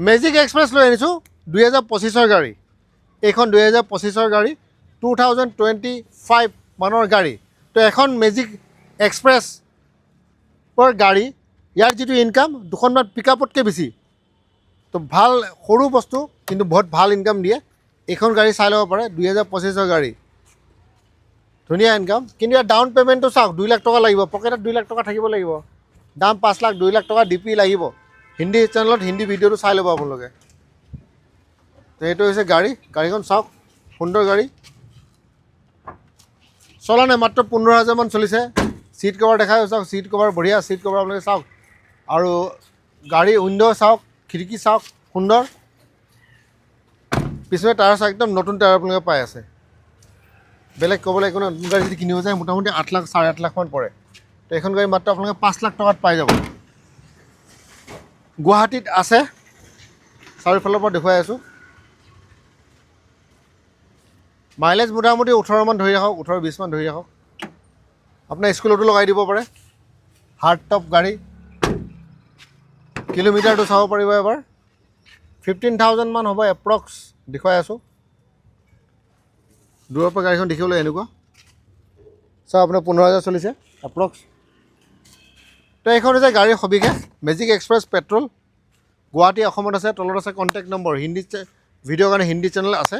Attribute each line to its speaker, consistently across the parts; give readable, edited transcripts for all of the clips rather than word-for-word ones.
Speaker 1: Magic express লৈ আনিছোঁ 2025 গাড়ী। এইখন 2025 গাড়ী 2025 মানৰ গাড়ী। তো এখন মেজিক এক্সপ্ৰেছৰ গাড়ী ইয়াৰ যিটো ইনকাম দুখনমান পিকআপতকৈ বেছি। তো ভাল সৰু বস্তু কিন্তু বহুত ভাল ইনকাম দিয়ে। এইখন গাড়ী চাই ল'ব পাৰে 2025 গাড়ী। ধুনীয়া ইনকাম কিন্তু ইয়াৰ ডাউন পে'মেণ্টটো চাওক 2 লাখ টকা লাগিব। পকেটত 2 লাখ টকা থাকিব লাগিব। দাম 5 লাখ 2 লাখ টকা ডিপি লাগিব। হিন্দী চেনেলত হিন্দী ভিডিঅ'টো চাই ল'ব আপোনালোকে। তো এইটো হৈছে গাড়ীখন চাওক সুন্দৰ গাড়ী। চলা নাই মাত্ৰ 15,000 মান চলিছে। ছিট কভাৰ দেখাই চাওক, ছিট কভাৰ বঢ়িয়া, ছিট কভাৰ আপোনালোকে চাওক। আৰু গাড়ী উইণ্ড' চাওক, খিৰিকী চাওক সুন্দৰ। পিছনে টায়াৰ চাওক একদম নতুন টায়াৰ আপোনালোকে পাই আছে। বেলেগ ক'বলৈ একো নতুন গাড়ী যদি কিনিব যায় মোটামুটি 8 লাখ 8.5 লাখ মান পৰে। তো এইখন গাড়ী মাত্ৰ আপোনালোকে 5 লাখ টকাত পাই যাব। গুৱাহাটীত আছে, চাৰিওফালৰ পৰা দেখুৱাই আছোঁ। মাইলেজ মোটামুটি 18 মান ধৰি ৰাখক, 18-20 মান ধৰি ৰাখক। আপোনাৰ স্কুলতো লগাই দিব পাৰে। হাৰ্ড টপ গাড়ী। কিলোমিটাৰটো চাব পাৰিব এবাৰ। 15,000 মান হ'ব এপ্ৰক্স দেখুৱাই আছোঁ। দূৰৰ পৰা গাড়ীখন দেখিবলৈ এনেকুৱা চাওক, আপোনাৰ 15,000 চলিছে এপ্ৰক্স। তো এইখন হৈছে গাড়ীৰ সবিশেষ মেজিক এক্সপ্ৰেছ পেট্ৰল। গুৱাহাটী অসমত আছে। তলত আছে কণ্টেক্ট নম্বৰ। হিন্দী ভিডিঅ'ৰ কাৰণে হিন্দী চেনেল আছে।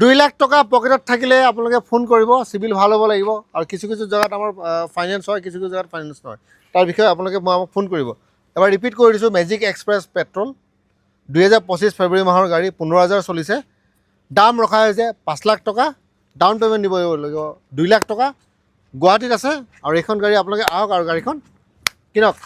Speaker 1: 2 লাখ টকা পকেটত থাকিলে আপোনালোকে ফোন কৰিব। চিভিল ভাল হ'ব লাগিব। আৰু কিছু জেগাত আমাৰ ফাইনেন্স হয়, কিছু জেগাত ফাইনেন্স নহয়। তাৰ বিষয়ে আপোনালোকে আমাক ফোন কৰিব। এবাৰ ৰিপিট কৰি দিছোঁ, মেজিক এক্সপ্ৰেছ পেট্ৰল 2025 ফেব্ৰুৱাৰী মাহৰ গাড়ী 15,000 চলিছে। দাম ৰখা হৈছে 5 লাখ টকা। ডাউন পে'মেণ্ট দিব লাগিব 2 লাখ টকা। গুৱাহাটীত আছে। আৰু এইখন গাড়ী আপোনালোকে আহক আৰু গাড়ীখন কিনক।